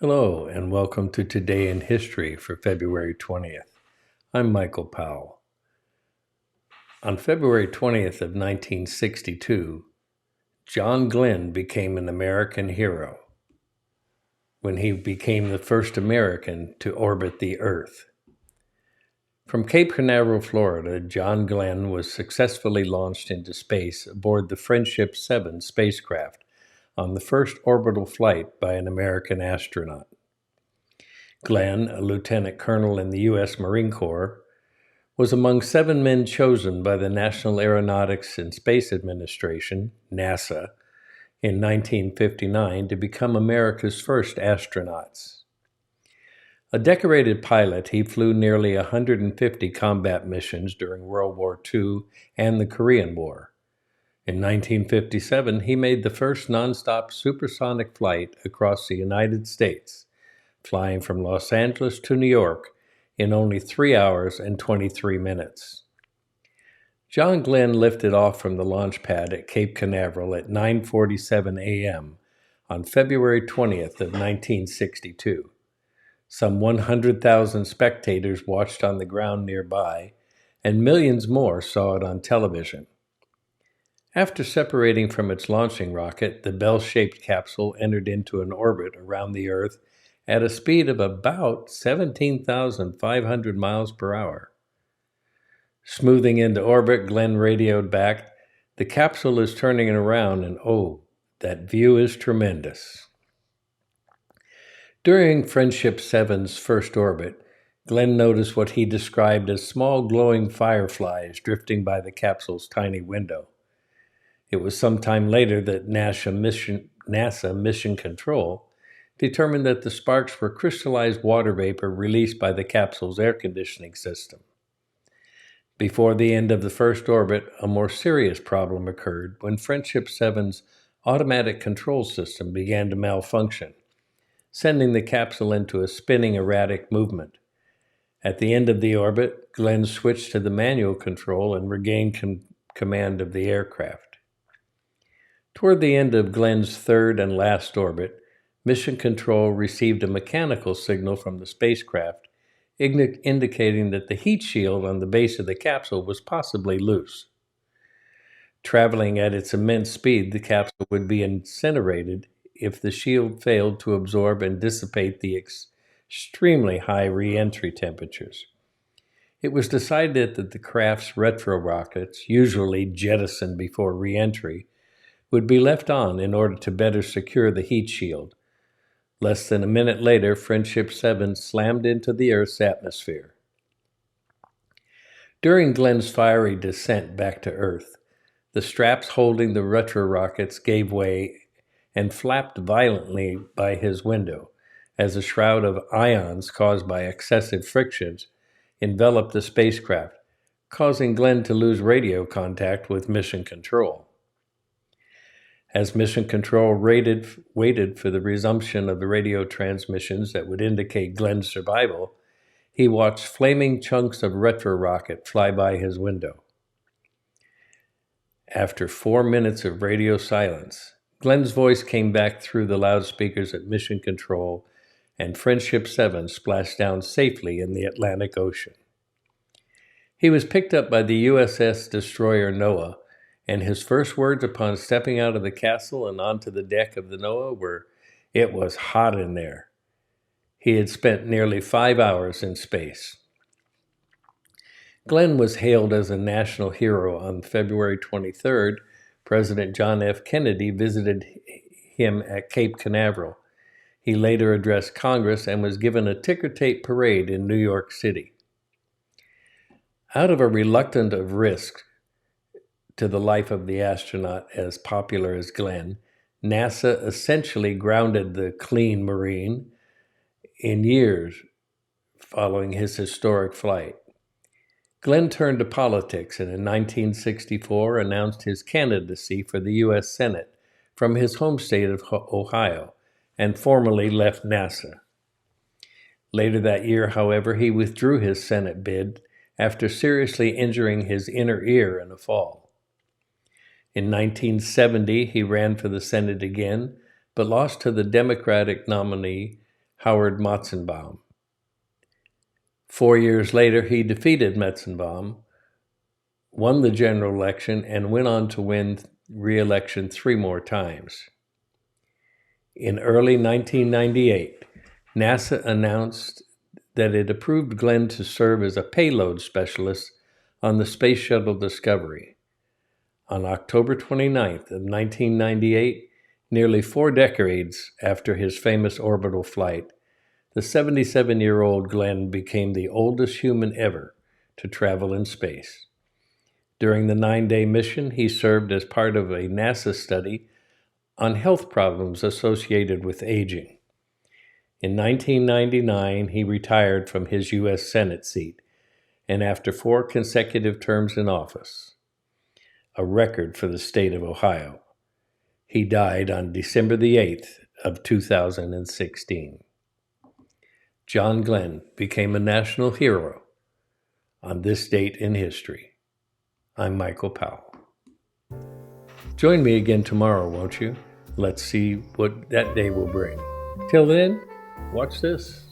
Hello, and welcome to Today in History for February 20th. I'm Michael Powell. On February 20th of 1962, John Glenn became an American hero when he became the first American to orbit the Earth. From Cape Canaveral, Florida, John Glenn was successfully launched into space aboard the Friendship 7 spacecraft on the first orbital flight by an American astronaut. Glenn, a lieutenant colonel in the U.S. Marine Corps, was among 7 men chosen by the National Aeronautics and Space Administration, NASA, in 1959 to become America's first astronauts. A decorated pilot, he flew nearly 150 combat missions during World War II and the Korean War. In 1957, he made the first nonstop supersonic flight across the United States, flying from Los Angeles to New York in only 3 hours and 23 minutes. John Glenn lifted off from the launch pad at Cape Canaveral at 9:47 a.m. on February 20th of 1962. Some 100,000 spectators watched on the ground nearby, and millions more saw it on television. After separating from its launching rocket, the bell-shaped capsule entered into an orbit around the Earth at a speed of about 17,500 miles per hour. Smoothing into orbit, Glenn radioed back, "The capsule is turning around, and oh, that view is tremendous." During Friendship 7's first orbit, Glenn noticed what he described as small glowing fireflies drifting by the capsule's tiny window. It was some time later that NASA Mission Control determined that the sparks were crystallized water vapor released by the capsule's air conditioning system. Before the end of the first orbit, a more serious problem occurred when Friendship 7's automatic control system began to malfunction, sending the capsule into a spinning, erratic movement. At the end of the orbit, Glenn switched to the manual control and regained command of the aircraft. Toward the end of Glenn's third and last orbit, Mission Control received a mechanical signal from the spacecraft indicating that the heat shield on the base of the capsule was possibly loose. Traveling at its immense speed, the capsule would be incinerated if the shield failed to absorb and dissipate the extremely high re-entry temperatures. It was decided that the craft's retro rockets, usually jettisoned before re-entry, would be left on in order to better secure the heat shield. Less than a minute later, Friendship 7 slammed into the Earth's atmosphere. During Glenn's fiery descent back to Earth, the straps holding the retro rockets gave way and flapped violently by his window as a shroud of ions caused by excessive frictions enveloped the spacecraft, causing Glenn to lose radio contact with Mission Control. As Mission Control waited for the resumption of the radio transmissions that would indicate Glenn's survival, he watched flaming chunks of retro rocket fly by his window. After 4 minutes of radio silence, Glenn's voice came back through the loudspeakers at Mission Control, and Friendship 7 splashed down safely in the Atlantic Ocean. He was picked up by the USS destroyer Noah, and his first words upon stepping out of the castle and onto the deck of the Noah were, "It was hot in there." He had spent nearly 5 hours in space. Glenn was hailed as a national hero on February 23rd. President John F. Kennedy visited him at Cape Canaveral. He later addressed Congress and was given a ticker-tape parade in New York City. Out of a reluctance of risk to the life of the astronaut as popular as Glenn, NASA essentially grounded the clean Marine in years following his historic flight. Glenn turned to politics and in 1964 announced his candidacy for the U.S. Senate from his home state of Ohio and formally left NASA. Later that year, however, he withdrew his Senate bid after seriously injuring his inner ear in a fall. In 1970, he ran for the Senate again, but lost to the Democratic nominee Howard Matzenbaum. 4 years later, he defeated Metzenbaum, won the general election, and went on to win re-election 3 more times. In early 1998, NASA announced that it approved Glenn to serve as a payload specialist on the Space Shuttle Discovery. On October 29th of 1998, nearly 4 decades after his famous orbital flight, the 77-year-old Glenn became the oldest human ever to travel in space. During the 9-day mission, he served as part of a NASA study on health problems associated with aging. In 1999, he retired from his U.S. Senate seat, and after 4 consecutive terms in office, a record for the state of Ohio, he died on December the 8th of 2016. John Glenn became a national hero on this date in history. I'm Michael Powell. Join me again tomorrow, won't you? Let's see what that day will bring. Till then, watch this.